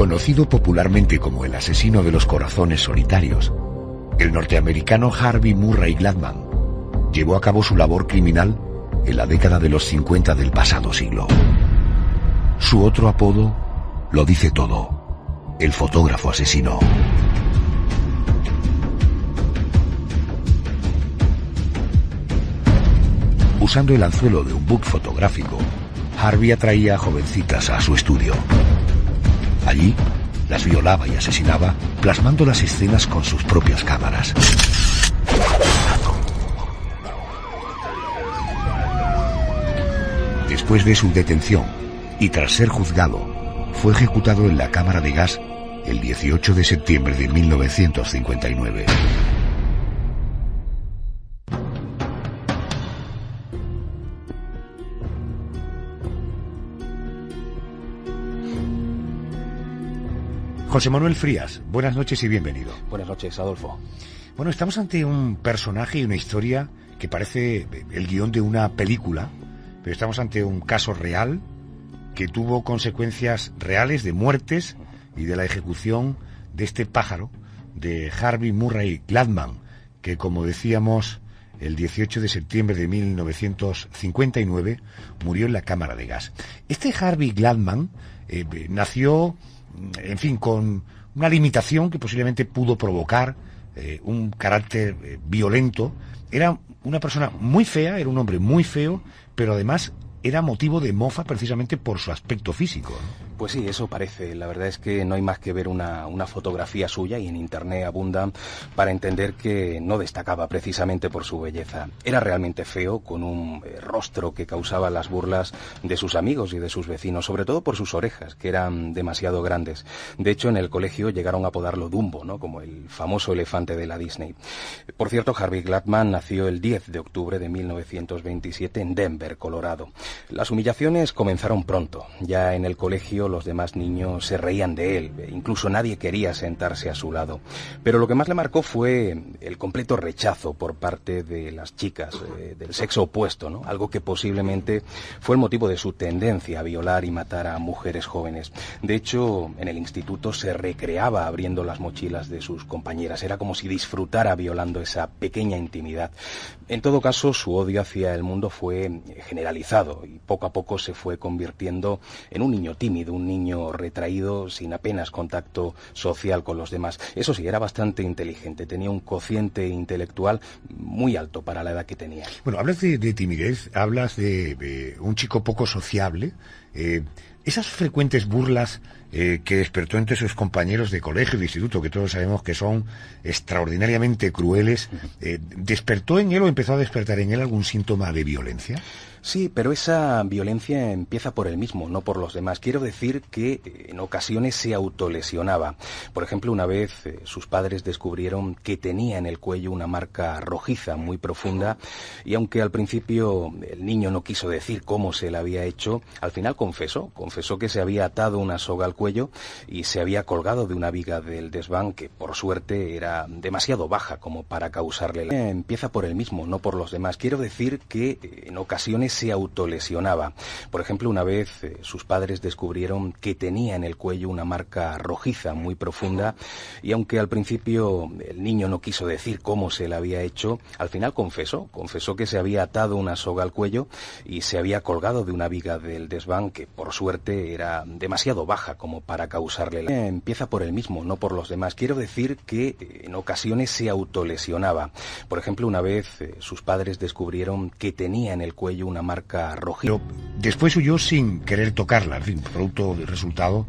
Conocido popularmente como el asesino de los corazones solitarios, el norteamericano Harvey Murray Gladman llevó a cabo su labor criminal en la década de los 50 del pasado siglo. Su otro apodo lo dice todo: el fotógrafo asesino. Usando el anzuelo de un book fotográfico, Harvey atraía a jovencitas a su estudio. Allí las violaba y asesinaba, plasmando las escenas con sus propias cámaras. Después de su detención y tras ser juzgado, fue ejecutado en la cámara de gas el 18 de septiembre de 1959. José Manuel Frías, buenas noches y bienvenido. Buenas noches, Adolfo. Bueno, estamos ante un personaje y una historia que parece el guión de una película, pero estamos ante un caso real que tuvo consecuencias reales de muertes y de la ejecución de este pájaro, de Harvey Murray Gladman, que, como decíamos, el 18 de septiembre de 1959 murió en la cámara de gas. Este Harvey Gladman nació, en fin, con una limitación que posiblemente pudo provocar un carácter violento. Era una persona muy fea, era un hombre muy feo, pero además era motivo de mofa precisamente por su aspecto físico, ¿no? Pues sí, eso parece. La verdad es que no hay más que ver una fotografía suya, y en internet abundan, para entender que no destacaba precisamente por su belleza. Era realmente feo, con un rostro que causaba las burlas de sus amigos y de sus vecinos, sobre todo por sus orejas, que eran demasiado grandes. De hecho, en el colegio llegaron a apodarlo Dumbo, ¿no?, como el famoso elefante de la Disney. Por cierto, Harvey Gladman nació el 10 de octubre de 1927 en Denver, Colorado. Las humillaciones comenzaron pronto. Ya en el colegio los demás niños se reían de él, incluso nadie quería sentarse a su lado. Pero lo que más le marcó fue el completo rechazo por parte de las chicas del sexo opuesto, ¿no? Algo que posiblemente fue el motivo de su tendencia a violar y matar a mujeres jóvenes. De hecho, en el instituto se recreaba abriendo las mochilas de sus compañeras. Era como si disfrutara violando esa pequeña intimidad. En todo caso, su odio hacia el mundo fue generalizado y poco a poco se fue convirtiendo en un niño tímido, un niño retraído, sin apenas contacto social con los demás. Eso sí, era bastante inteligente, tenía un cociente intelectual muy alto para la edad que tenía. Bueno, hablas de timidez, hablas de un chico poco sociable. Esas frecuentes burlas que despertó entre sus compañeros de colegio y de instituto, que todos sabemos que son extraordinariamente crueles, ¿despertó en él o empezó a despertar en él algún síntoma de violencia? Sí, pero esa violencia empieza por él mismo, no por los demás. Quiero decir que en ocasiones se autolesionaba. Por ejemplo, una vez sus padres descubrieron que tenía en el cuello una marca rojiza muy profunda, y aunque al principio el niño no quiso decir cómo se la había hecho, al final confesó que se había atado una soga al cuello y se había colgado de una viga del desván que, por suerte, era demasiado baja como para causarle la... Empieza por él mismo, no por los demás. Quiero decir que en ocasiones se autolesionaba. Por ejemplo, una vez sus padres descubrieron que tenía en el cuello una marca rojiza muy profunda, y aunque al principio el niño no quiso decir cómo se la había hecho, al final confesó que se había atado una soga al cuello y se había colgado de una viga del desván que, por suerte, era demasiado baja como para causarle la... Empieza por él mismo, no por los demás. Quiero decir que en ocasiones se autolesionaba. Por ejemplo, una vez sus padres descubrieron que tenía en el cuello una marca rojiza. Pero después huyó sin querer tocarla, en fin, producto del resultado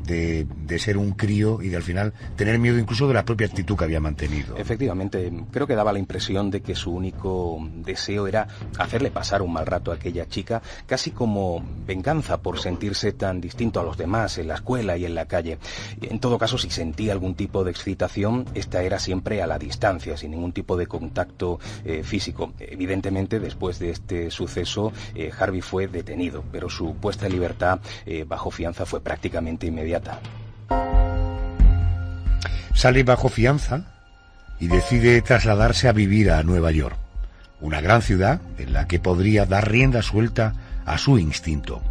de ser un crío y de al final tener miedo incluso de la propia actitud que había mantenido. Efectivamente, creo que daba la impresión de que su único deseo era hacerle pasar un mal rato a aquella chica, casi como venganza por sentirse tan distinto a los demás en la escuela y en la calle. En todo caso, si sentía algún tipo de excitación, esta era siempre a la distancia, sin ningún tipo de contacto físico. Evidentemente, después de este suceso, Harvey fue detenido, pero su puesta en libertad bajo fianza fue prácticamente inmediata. Sale bajo fianza y decide trasladarse a vivir a Nueva York, una gran ciudad en la que podría dar rienda suelta a su instinto.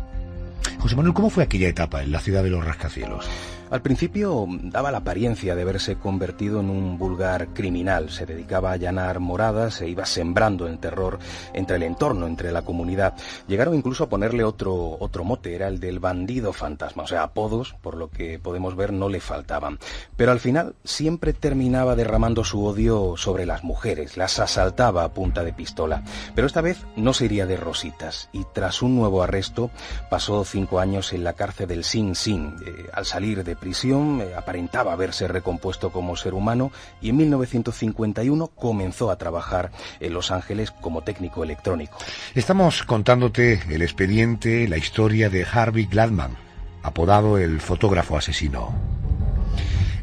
José Manuel, ¿cómo fue aquella etapa en la ciudad de los rascacielos? Al principio daba la apariencia de haberse convertido en un vulgar criminal. Se dedicaba a allanar moradas e iba sembrando el terror entre el entorno, entre la comunidad. Llegaron incluso a ponerle otro mote, era el del bandido fantasma. O sea, apodos, por lo que podemos ver, no le faltaban. Pero al final siempre terminaba derramando su odio sobre las mujeres. Las asaltaba a punta de pistola. Pero esta vez no se iría de rositas. Y tras un nuevo arresto, pasó 5 años en la cárcel del Sing Sing. Al salir de prisión aparentaba haberse recompuesto como ser humano y en 1951 comenzó a trabajar en Los Ángeles como técnico electrónico. Estamos contándote el expediente, la historia de Harvey Gladman, apodado el fotógrafo asesino.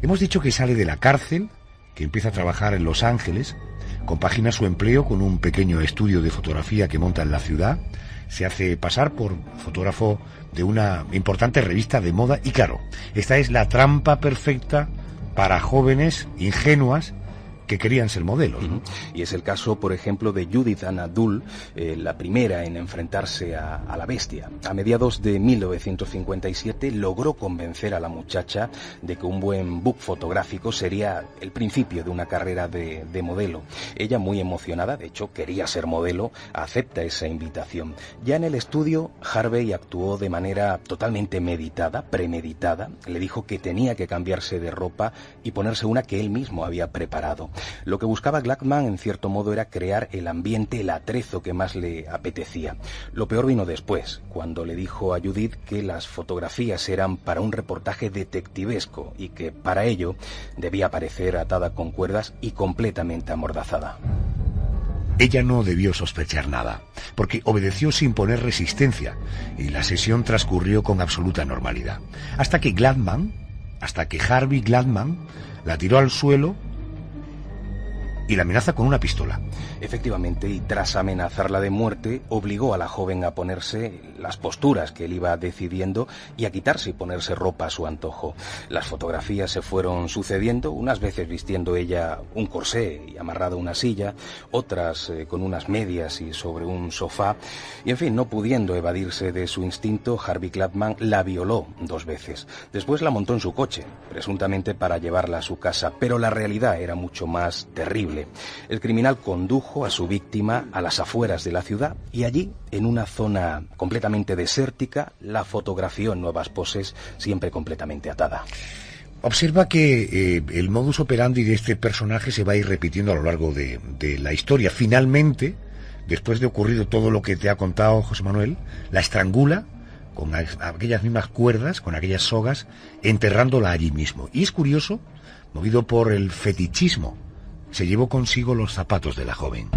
Hemos dicho que sale de la cárcel, que empieza a trabajar en Los Ángeles, compagina su empleo con un pequeño estudio de fotografía que monta en la ciudad, se hace pasar por fotógrafo de una importante revista de moda y claro, esta es la trampa perfecta para jóvenes ingenuas que querían ser modelos, ¿no? Y es el caso, por ejemplo, de Judith Ann Dull, la primera en enfrentarse a la bestia. A mediados de 1957 logró convencer a la muchacha de que un buen book fotográfico sería el principio de una carrera de modelo. Ella, muy emocionada, de hecho quería ser modelo, acepta esa invitación. Ya en el estudio, Harvey actuó de manera totalmente meditada, premeditada. Le dijo que tenía que cambiarse de ropa y ponerse una que él mismo había preparado. Lo que buscaba Gladman, en cierto modo, era crear el ambiente, el atrezo que más le apetecía. Lo peor vino después, cuando le dijo a Judith que las fotografías eran para un reportaje detectivesco y que para ello debía aparecer atada con cuerdas y completamente amordazada. Ella no debió sospechar nada, porque obedeció sin poner resistencia y la sesión transcurrió con absoluta normalidad. Hasta que Harvey Gladman la tiró al suelo y la amenaza con una pistola. Efectivamente, y tras amenazarla de muerte, obligó a la joven a ponerse las posturas que él iba decidiendo y a quitarse y ponerse ropa a su antojo. Las fotografías se fueron sucediendo, unas veces vistiendo ella un corsé y amarrado a una silla, otras con unas medias y sobre un sofá, y en fin, no pudiendo evadirse de su instinto, Harvey Gladman la violó 2 veces. Después la montó en su coche, presuntamente para llevarla a su casa, pero la realidad era mucho más terrible. El criminal condujo a su víctima a las afueras de la ciudad y allí, en una zona completamente desértica, la fotografió en nuevas poses, siempre completamente atada. Observa que el modus operandi de este personaje se va a ir repitiendo a lo largo de la historia. Finalmente, después de ocurrido todo lo que te ha contado José Manuel, la estrangula con aquellas mismas cuerdas, con aquellas sogas, enterrándola allí mismo. Y es curioso, movido por el fetichismo, se llevó consigo los zapatos de la joven.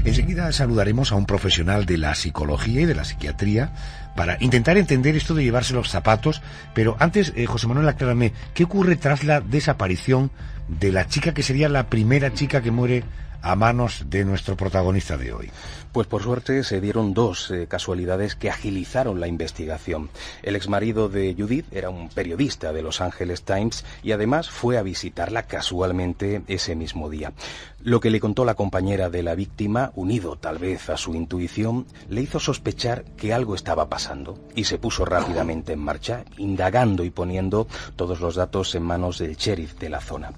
Enseguida saludaremos a un profesional de la psicología y de la psiquiatría para intentar entender esto de llevarse los zapatos, pero antes, José Manuel, aclárame, ¿qué ocurre tras la desaparición de la chica que sería la primera chica que muere a manos de nuestro protagonista de hoy? Pues por suerte se dieron 2 casualidades que agilizaron la investigación. El exmarido de Judith era un periodista de Los Angeles Times y además fue a visitarla casualmente ese mismo día. Lo que le contó la compañera de la víctima, unido tal vez a su intuición, le hizo sospechar que algo estaba pasando y se puso rápidamente en marcha, indagando y poniendo todos los datos en manos del sheriff de la zona.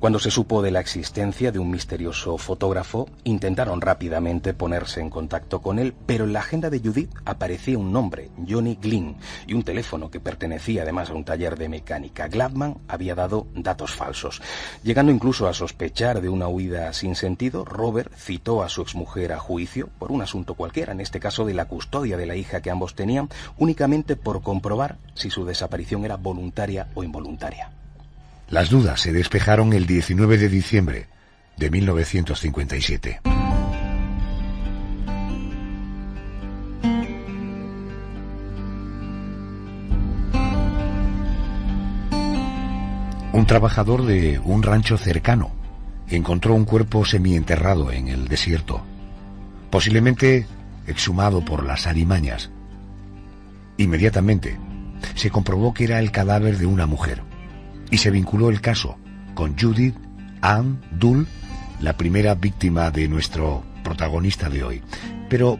Cuando se supo de la existencia de un misterioso fotógrafo, intentaron rápidamente ponerse en contacto con él, pero en la agenda de Judith aparecía un nombre, Johnny Glynn, y un teléfono que pertenecía además a un taller de mecánica. Gladman había dado datos falsos. Llegando incluso a sospechar de una huida sin sentido, Robert citó a su exmujer a juicio por un asunto cualquiera, en este caso de la custodia de la hija que ambos tenían, únicamente por comprobar si su desaparición era voluntaria o involuntaria. Las dudas se despejaron el 19 de diciembre de 1957. Un trabajador de un rancho cercano encontró un cuerpo semienterrado en el desierto, posiblemente exhumado por las alimañas. Inmediatamente se comprobó que era el cadáver de una mujer y se vinculó el caso con Judith Ann Dull, la primera víctima de nuestro protagonista de hoy. Pero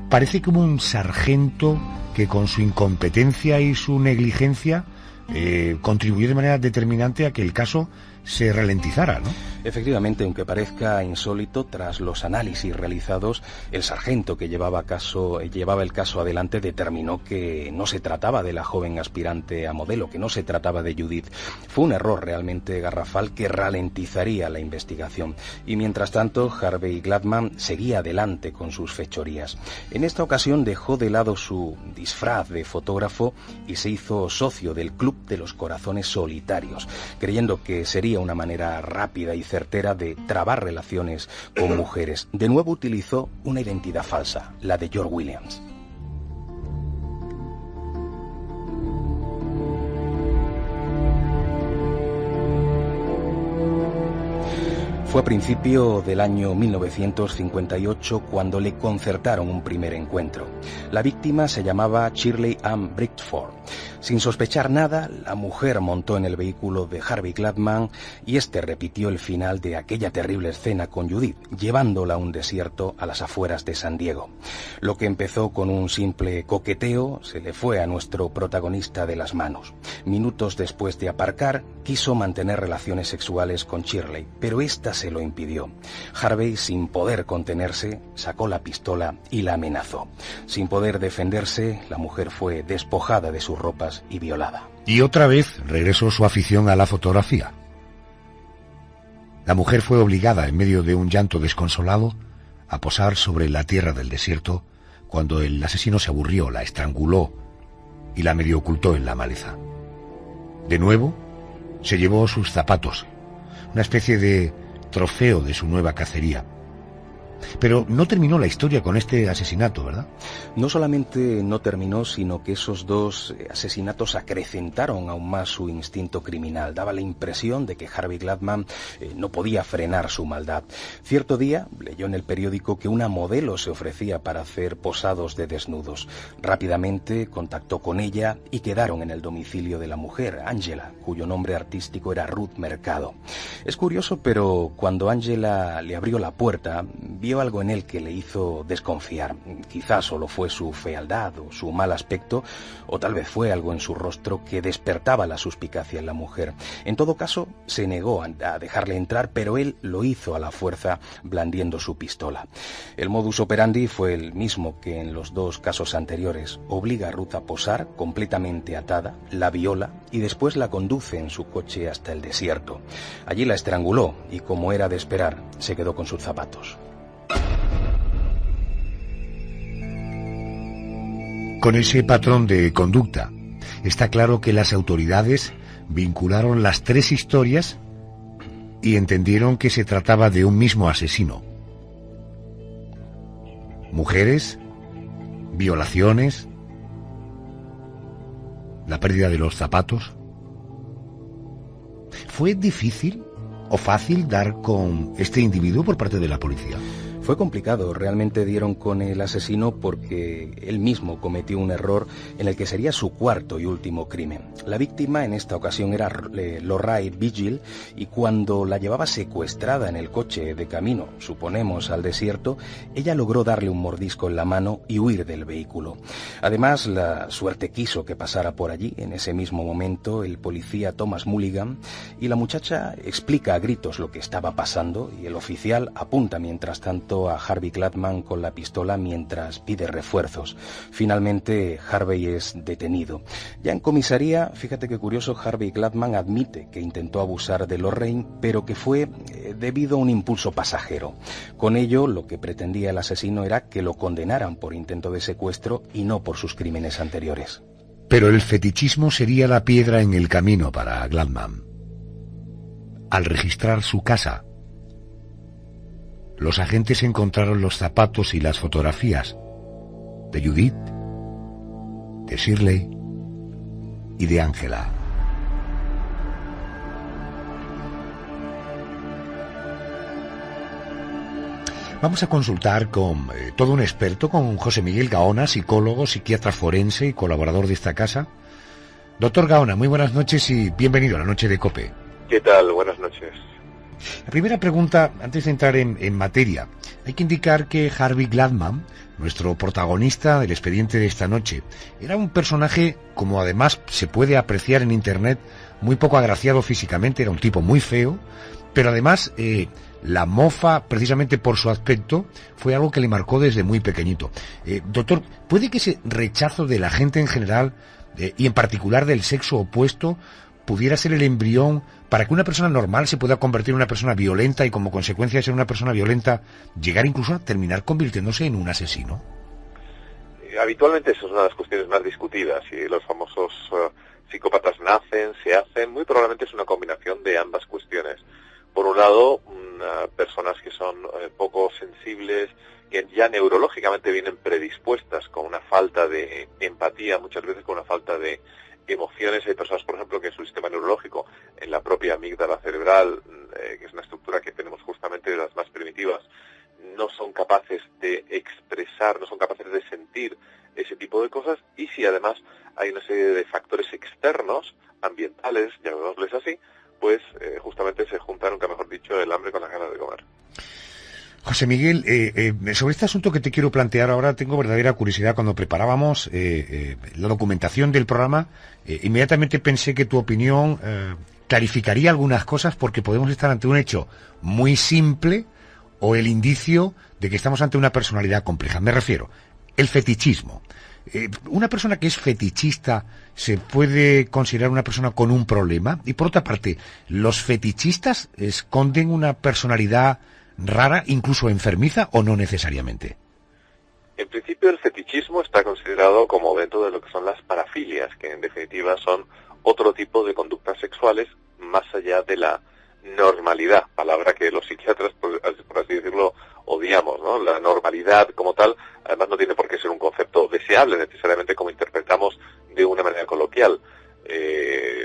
parece como un sargento que con su incompetencia y su negligencia contribuyó de manera determinante a que el caso se ralentizara, ¿no? Efectivamente, aunque parezca insólito, tras los análisis realizados, el sargento que llevaba el caso adelante determinó que no se trataba de la joven aspirante a modelo, que no se trataba de Judith. Fue un error realmente garrafal que ralentizaría la investigación. Y mientras tanto, Harvey Gladman seguía adelante con sus fechorías. En esta ocasión dejó de lado su disfraz de fotógrafo y se hizo socio del Club de los Corazones Solitarios, creyendo que sería una manera rápida y certera de trabar relaciones con mujeres. De nuevo utilizó una identidad falsa, la de George Williams. Fue a principio del año 1958 cuando le concertaron un primer encuentro. La víctima se llamaba Shirley Ann Bridgeford. Sin sospechar nada, la mujer montó en el vehículo de Harvey Gladman y este repitió el final de aquella terrible escena con Judith, llevándola a un desierto a las afueras de San Diego. Lo que empezó con un simple coqueteo se le fue a nuestro protagonista de las manos. Minutos después de aparcar, quiso mantener relaciones sexuales con Shirley, pero esta se lo impidió. Harvey, sin poder contenerse, sacó la pistola y la amenazó. Sin poder defenderse, la mujer fue despojada de sus ropas y violada. Y otra vez regresó su afición a la fotografía. La mujer fue obligada, en medio de un llanto desconsolado, a posar sobre la tierra del desierto cuando el asesino se aburrió, la estranguló y la medio ocultó en la maleza. De nuevo, se llevó sus zapatos, una especie de trofeo de su nueva cacería. Pero no terminó la historia con este asesinato, ¿verdad? No solamente no terminó, sino que esos dos asesinatos acrecentaron aún más su instinto criminal. Daba la impresión de que Harvey Gladman no podía frenar su maldad. Cierto día leyó en el periódico que una modelo se ofrecía para hacer posados de desnudos. Rápidamente contactó con ella y quedaron en el domicilio de la mujer, Angela, cuyo nombre artístico era Ruth Mercado. Es curioso, pero cuando Angela le abrió la puerta, vio algo en él que le hizo desconfiar. Quizás solo fue su fealdad o su mal aspecto, o tal vez fue algo en su rostro que despertaba la suspicacia en la mujer. En todo caso, se negó a dejarle entrar, pero él lo hizo a la fuerza, blandiendo su pistola. El modus operandi fue el mismo que en los dos casos anteriores. Obliga a Ruth a posar, completamente atada, la viola y después la conduce en su coche hasta el desierto. Allí la estranguló y, como era de esperar, se quedó con sus zapatos. Con ese patrón de conducta, está claro que las autoridades vincularon las tres historias y entendieron que se trataba de un mismo asesino. Mujeres, violaciones, la pérdida de los zapatos. ¿Fue difícil o fácil dar con este individuo por parte de la policía? Fue complicado, realmente dieron con el asesino porque él mismo cometió un error en el que sería su cuarto y último crimen. La víctima en esta ocasión era Lorraine Vigil y cuando la llevaba secuestrada en el coche de camino, suponemos, al desierto, ella logró darle un mordisco en la mano y huir del vehículo. Además, la suerte quiso que pasara por allí en ese mismo momento el policía Thomas Mulligan y la muchacha explica a gritos lo que estaba pasando y el oficial apunta mientras tanto a Harvey Gladman con la pistola mientras pide refuerzos. Finalmente, Harvey es detenido. Ya en comisaría, fíjate qué curioso, Harvey Gladman admite que intentó abusar de Lorraine, pero que fue debido a un impulso pasajero. Con ello, lo que pretendía el asesino era que lo condenaran por intento de secuestro y no por sus crímenes anteriores. Pero el fetichismo sería la piedra en el camino para Gladman. Al registrar su casa, los agentes encontraron los zapatos y las fotografías de Judith, de Shirley y de Angela. Vamos a consultar con todo un experto, con José Miguel Gaona, psicólogo, psiquiatra forense y colaborador de esta casa. Doctor Gaona, muy buenas noches y bienvenido a la Noche de COPE. ¿Qué tal? Buenas noches. La primera pregunta, antes de entrar en materia, hay que indicar que Harvey Gladman, nuestro protagonista del expediente de esta noche, era un personaje, como además se puede apreciar en Internet, muy poco agraciado físicamente, era un tipo muy feo, pero además la mofa, precisamente por su aspecto, fue algo que le marcó desde muy pequeñito. Doctor, ¿puede que ese rechazo de la gente en general, y en particular del sexo opuesto, pudiera ser el embrión para que una persona normal se pueda convertir en una persona violenta y, como consecuencia de ser una persona violenta, llegar incluso a terminar convirtiéndose en un asesino? Habitualmente eso es una de las cuestiones más discutidas, y los famosos psicópatas nacen, se hacen. Muy probablemente es una combinación de ambas cuestiones. Por un lado, personas que son poco sensibles, que ya neurológicamente vienen predispuestas con una falta de empatía, muchas veces con una falta de emociones. Hay personas, por ejemplo, que en su sistema neurológico, en la propia amígdala cerebral, que es una estructura que tenemos justamente de las más primitivas, no son capaces de expresar, no son capaces de sentir ese tipo de cosas. Y si además hay una serie de factores externos, ambientales, llamémosles así, pues justamente se junta, nunca mejor dicho, el hambre con las ganas de comer. José Miguel, sobre este asunto que te quiero plantear ahora, tengo verdadera curiosidad. Cuando preparábamos la documentación del programa, inmediatamente pensé que tu opinión clarificaría algunas cosas, porque podemos estar ante un hecho muy simple o el indicio de que estamos ante una personalidad compleja. Me refiero, el fetichismo. ¿Una persona que es fetichista se puede considerar una persona con un problema? Y por otra parte, ¿los fetichistas esconden una personalidad rara, incluso enfermiza, o no necesariamente? En principio, el fetichismo está considerado como dentro de lo que son las parafilias, que en definitiva son otro tipo de conductas sexuales más allá de la normalidad, palabra que los psiquiatras, por así decirlo, odiamos, ¿no? La normalidad como tal, además, no tiene por qué ser un concepto deseable necesariamente, como interpretamos de una manera coloquial.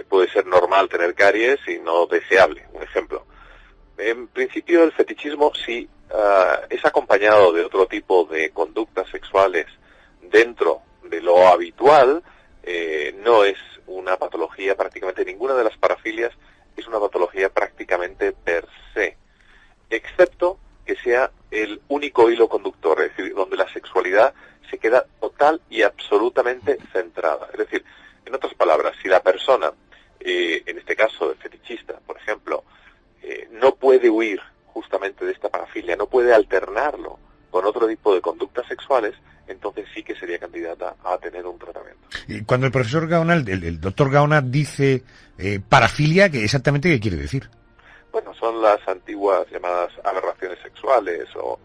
Puede ser normal tener caries y no deseable, un ejemplo. En principio, el fetichismo sí es acompañado de otro tipo de conductas sexuales dentro de lo habitual. No es una patología, prácticamente ninguna de las parafilias es una patología prácticamente per se, excepto que sea el único hilo conductor, es decir, donde la sexualidad se queda total y absolutamente centrada. Es decir, en otras palabras, si la persona, en este caso el fetichista, por ejemplo, no puede huir justamente de esta parafilia, no puede alternarlo con otro tipo de conductas sexuales, entonces sí que sería candidata a tener un tratamiento. Y cuando el profesor Gaona, el doctor Gaona dice parafilia, ¿qué exactamente qué quiere decir? Bueno, son las antiguas llamadas aberraciones sexuales o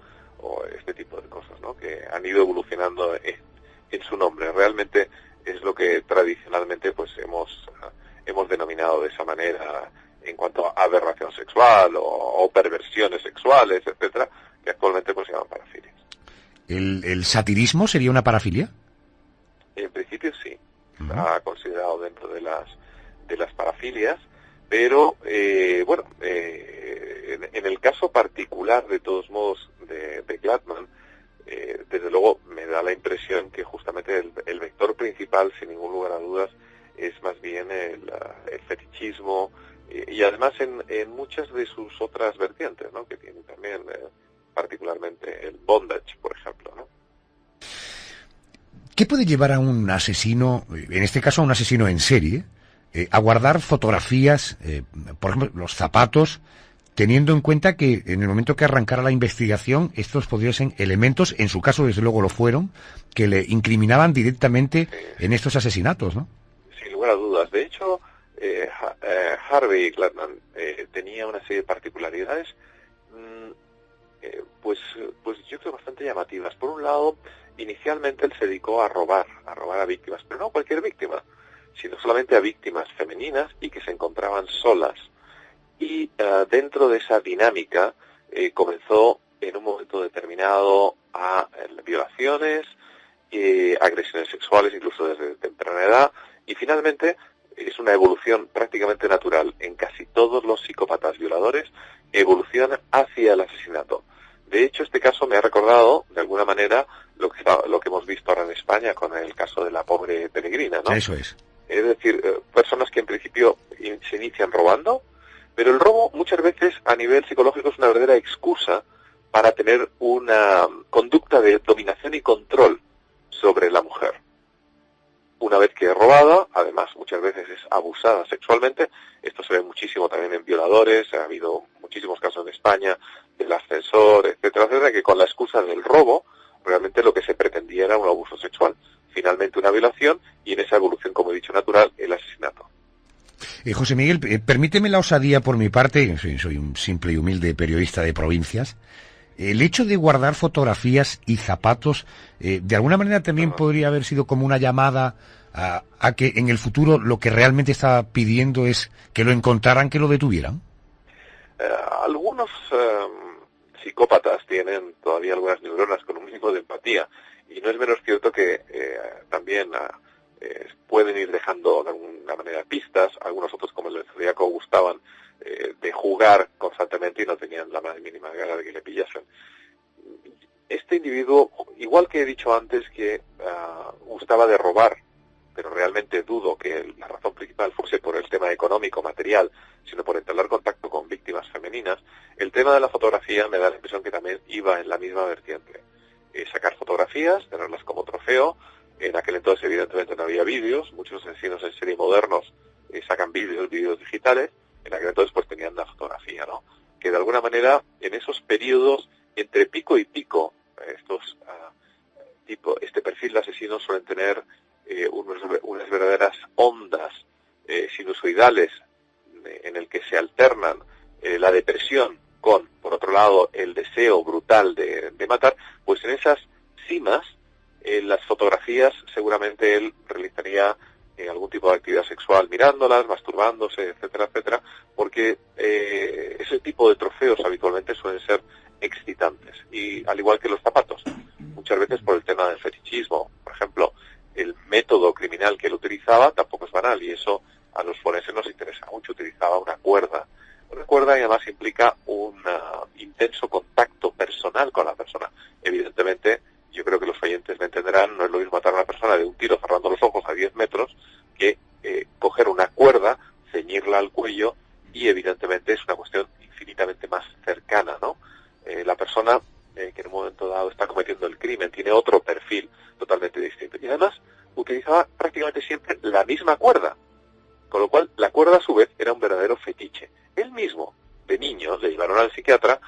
este tipo de cosas, ¿no?, que han ido evolucionando en su nombre. Realmente es lo que tradicionalmente pues hemos denominado de esa manera en cuanto a aberración sexual o perversiones sexuales, etcétera, que actualmente pues se llaman parafilias. ¿El satirismo sería una parafilia? En principio sí, está considerado dentro de las parafilias, pero en el caso particular, de todos modos, de Gladman, desde luego me da la impresión que justamente el vector principal, sin ningún lugar a dudas, es más bien el fetichismo, y además en muchas de sus otras vertientes, ¿no?, que tienen también particularmente el bondage, por ejemplo, ¿no? ¿Qué puede llevar a un asesino, en este caso a un asesino en serie, a guardar fotografías, por ejemplo, los zapatos, teniendo en cuenta que en el momento que arrancara la investigación, estos podrían ser elementos, en su caso desde luego lo fueron, que le incriminaban directamente en estos asesinatos, ¿no? Sin lugar a dudas. De hecho, Harvey Gladman tenía una serie de particularidades, pues yo creo bastante llamativas. Por un lado, inicialmente él se dedicó a robar a víctimas, pero no a cualquier víctima, sino solamente a víctimas femeninas y que se encontraban solas. Y dentro de esa dinámica comenzó en un momento determinado a violaciones, agresiones sexuales incluso desde temprana edad, y finalmente es una evolución prácticamente natural en casi todos los psicópatas violadores, evoluciona hacia el asesinato. De hecho, este caso me ha recordado, de alguna manera, lo que hemos visto ahora en España con el caso de la pobre peregrina, ¿no? Eso es. Es decir, personas que en principio se inician robando, Pero el robo muchas veces a nivel psicológico es una verdadera excusa para tener una conducta de dominación y control sobre la mujer. Una vez que es robada, además muchas veces es abusada sexualmente. Esto se ve muchísimo también en violadores. Ha habido muchísimos casos en España del ascensor, etcétera, etcétera, que con la excusa del robo realmente lo que se pretendía era un abuso sexual. Finalmente una violación y en esa evolución, como he dicho, natural, el asesinato. José Miguel, permíteme la osadía por mi parte, soy un simple y humilde periodista de provincias. El hecho de guardar fotografías y zapatos, de alguna manera también podría haber sido como una llamada a que en el futuro lo que realmente estaba pidiendo es que lo encontraran, que lo detuvieran. Algunos psicópatas tienen todavía algunas neuronas con un mínimo de empatía, y no es menos cierto que también pueden ir dejando de alguna manera pistas. Algunos otros, como el del Zodíaco, gustaban de jugar constantemente y no tenían la más mínima gana de que le pillasen. Este individuo, igual que he dicho antes que gustaba de robar, pero realmente dudo que la razón principal fuese por el tema económico, material, sino por entablar contacto con víctimas femeninas, el tema de la fotografía me da la impresión que también iba en la misma vertiente. Sacar fotografías, tenerlas como trofeo. En aquel entonces evidentemente no había vídeos, muchos asesinos en serie modernos sacan vídeos digitales. En aquel entonces pues tenían la fotografía, ¿no? Que de alguna manera en esos periodos entre pico y pico, este perfil de asesinos suelen tener unas verdaderas ondas sinusoidales en el que se alternan la depresión con, por otro lado, el deseo brutal de matar. Pues en esas cimas, las fotografías seguramente él realizaría algún tipo de actividad sexual mirándolas, masturbándose, etcétera, etcétera, porque ese tipo de trofeos habitualmente suelen ser excitantes. Y al igual que los zapatos, muchas veces por el tema del fetichismo, por ejemplo, el método criminal que él utilizaba tampoco es banal, y eso a los forenses nos interesa mucho. Utilizaba una cuerda y además implica un intenso contacto personal con la persona. Evidentemente, yo creo que los oyentes me entenderán, no es lo mismo matar a una persona de un tiro cerrando los ojos a 10 metros que coger una cuerda, ceñirla al cuello, y evidentemente es una cuestión infinitamente más cercana, ¿no? La persona que en un momento dado está cometiendo el crimen tiene otro perfil totalmente distinto. Y además utilizaba prácticamente siempre la misma cuerda, con lo cual la cuerda a su vez era un verdadero fetiche. Él mismo, de niño, le llevaron al psiquiatra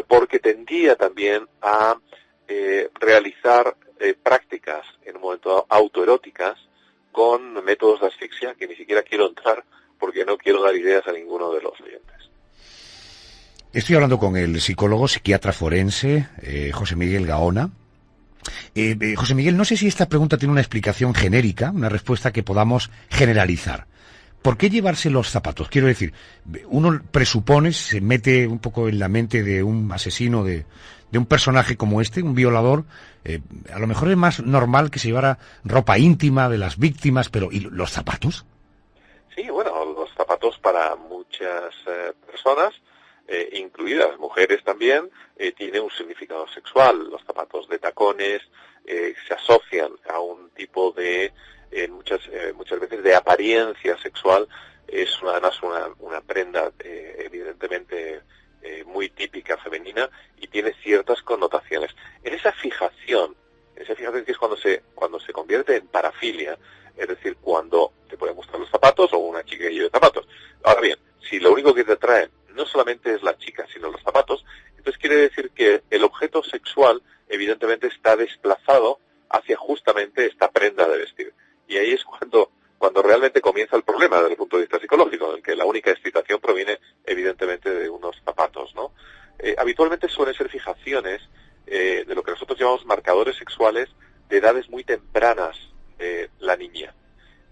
porque tendía también a realizar prácticas en un momento dado autoeróticas con métodos de asfixia que ni siquiera quiero entrar porque no quiero dar ideas a ninguno de los oyentes. Estoy hablando con el psicólogo psiquiatra forense José Miguel Gaona. José Miguel, no sé si esta pregunta tiene una explicación genérica, una respuesta que podamos generalizar. ¿Por qué llevarse los zapatos? Quiero decir, uno presupone, se mete un poco en la mente de un asesino, de un personaje como este, un violador, a lo mejor es más normal que se llevara ropa íntima de las víctimas, pero ¿y los zapatos? Sí, bueno, los zapatos para muchas personas, incluidas mujeres también, tiene un significado sexual. Los zapatos de tacones se asocian a un tipo de, muchas veces, de apariencia sexual. Es además una prenda evidentemente muy típica femenina y tiene ciertas connotaciones. En esa fijación que es cuando se convierte en parafilia, es decir, cuando te pueden gustar los zapatos o una chica que lleve zapatos. Ahora bien, si lo único que te atrae no solamente es la chica, sino los zapatos, entonces quiere decir que el objeto sexual evidentemente está desplazado hacia justamente esta prenda de vestir. Y ahí es cuando realmente comienza el problema desde el punto de vista psicológico, en el que la única excitación proviene evidentemente de unos zapatos, ¿no? Habitualmente suelen ser fijaciones de lo que nosotros llamamos marcadores sexuales de edades muy tempranas de la niña,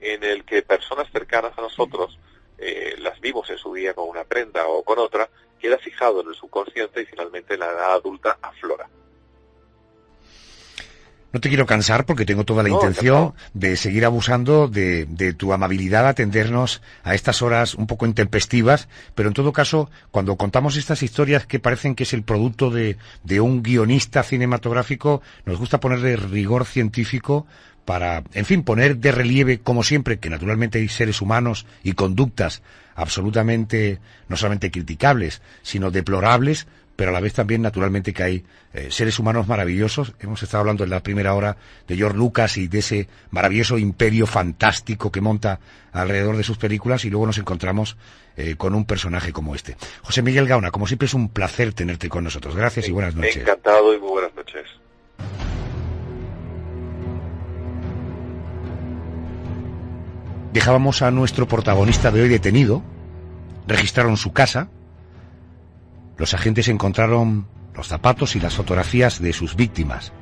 en el que personas cercanas a nosotros las vimos en su día con una prenda o con otra, queda fijado en el subconsciente y finalmente en la edad adulta aflora. No te quiero cansar porque tengo toda la intención de seguir abusando de tu amabilidad a atendernos a estas horas un poco intempestivas, pero en todo caso, cuando contamos estas historias que parecen que es el producto de un guionista cinematográfico, nos gusta ponerle rigor científico para, en fin, poner de relieve, como siempre, que naturalmente hay seres humanos y conductas absolutamente, no solamente criticables, sino deplorables, pero a la vez también, naturalmente, que hay seres humanos maravillosos. Hemos estado hablando en la primera hora de George Lucas y de ese maravilloso imperio fantástico que monta alrededor de sus películas, y luego nos encontramos con un personaje como este. José Miguel Gauna, como siempre es un placer tenerte con nosotros. Gracias y buenas noches. Encantado y muy buenas noches. Dejábamos a nuestro protagonista de hoy detenido, registraron su casa, los agentes encontraron los zapatos y las fotografías de sus víctimas.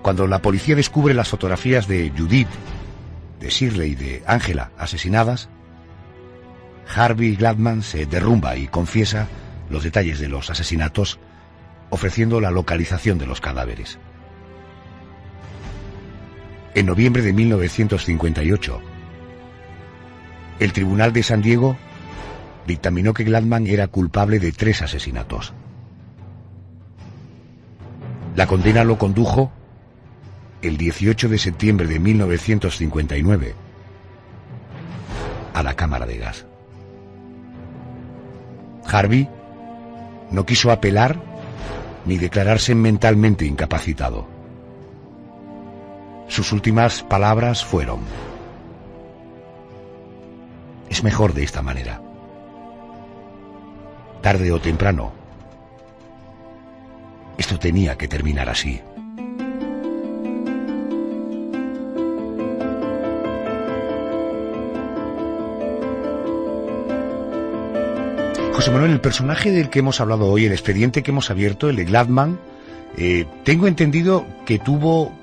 Cuando la policía descubre las fotografías de Judith, de Shirley y de Angela asesinadas, Harvey Gladman se derrumba y confiesa los detalles de los asesinatos, ofreciendo la localización de los cadáveres. En noviembre de 1958, el Tribunal de San Diego dictaminó que Gladman era culpable de 3 asesinatos. La condena lo condujo el 18 de septiembre de 1959 a la cámara de gas. Harvey no quiso apelar ni declararse mentalmente incapacitado. Sus últimas palabras fueron: es mejor de esta manera. Tarde o temprano, esto tenía que terminar así. José Manuel, el personaje del que hemos hablado hoy, el expediente que hemos abierto, el de Gladman, tengo entendido que tuvo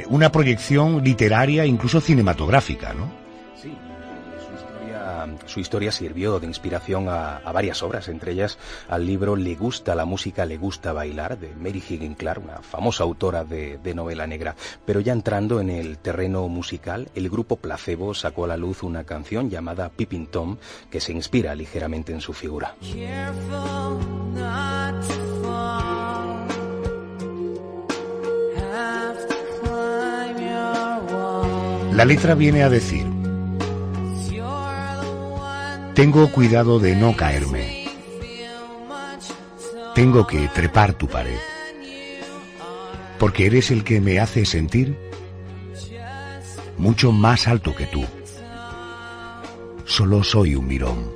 una proyección literaria, incluso cinematográfica, ¿no? Sí, su historia sirvió de inspiración a varias obras, entre ellas al libro Le gusta la música, le gusta bailar, de Mary Higgins Clark, una famosa autora de novela negra. Pero ya entrando en el terreno musical, el grupo Placebo sacó a la luz una canción llamada Peeping Tom, que se inspira ligeramente en su figura. La letra viene a decir: tengo cuidado de no caerme. Tengo que trepar tu pared. Porque eres el que me hace sentir mucho más alto que tú. Solo soy un mirón.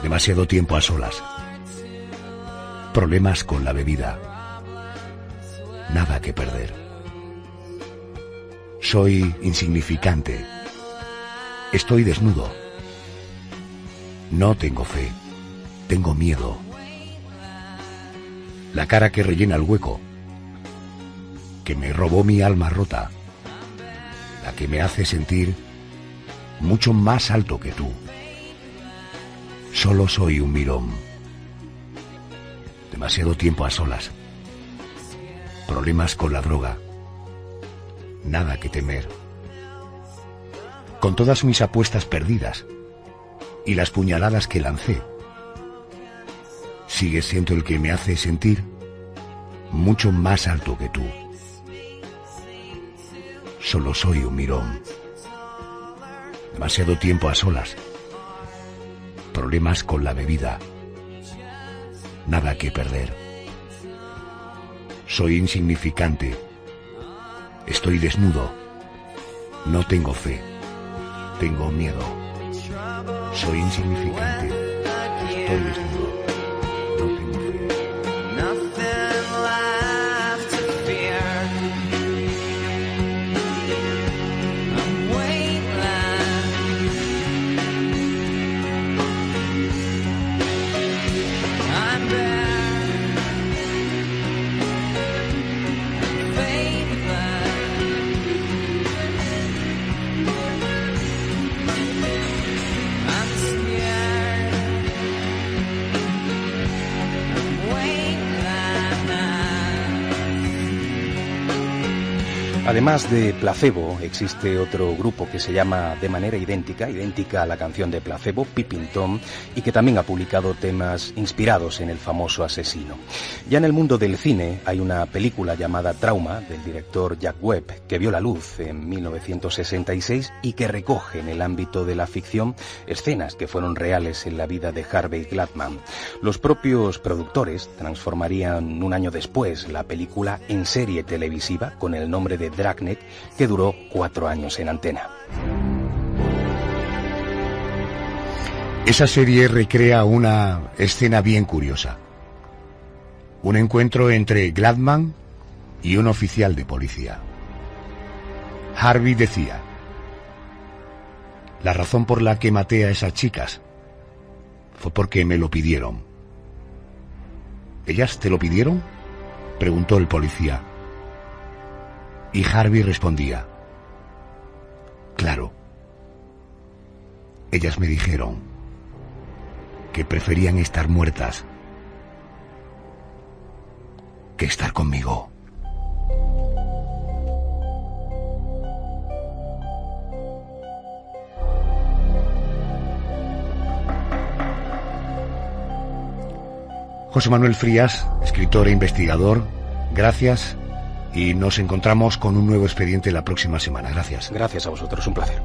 Demasiado tiempo a solas. Problemas con la bebida. Nada que perder. Soy insignificante. Estoy desnudo. No tengo fe. Tengo miedo. La cara que rellena el hueco, que me robó mi alma rota, la que me hace sentir mucho más alto que tú. Solo soy un mirón. Demasiado tiempo a solas. Problemas con la droga. Nada que temer. Con todas mis apuestas perdidas y las puñaladas que lancé, sigues siendo el que me hace sentir mucho más alto que tú. Solo soy un mirón. Demasiado tiempo a solas. Problemas con la bebida. Nada que perder. Soy insignificante. Estoy desnudo. No tengo fe. Tengo miedo. Soy insignificante. Estoy desnudo. No tengo fe. Además de Placebo, existe otro grupo que se llama de manera idéntica a la canción de Placebo, Peeping Tom, y que también ha publicado temas inspirados en el famoso asesino. Ya en el mundo del cine hay una película llamada Trauma, del director Jack Webb, que vio la luz en 1966 y que recoge en el ámbito de la ficción escenas que fueron reales en la vida de Harvey Gladman. Los propios productores transformarían un año después la película en serie televisiva con el nombre de Dragnet, que duró 4 años en antena. Esa serie recrea una escena bien curiosa. Un encuentro entre Gladman y un oficial de policía. Harvey decía: la razón por la que maté a esas chicas fue porque me lo pidieron. ¿Ellas te lo pidieron?, preguntó el policía. Y Harvey respondía: claro. Ellas me dijeron que preferían estar muertas que estar conmigo. José Manuel Frías, escritor e investigador, gracias. Y nos encontramos con un nuevo expediente la próxima semana. Gracias. Gracias a vosotros, un placer.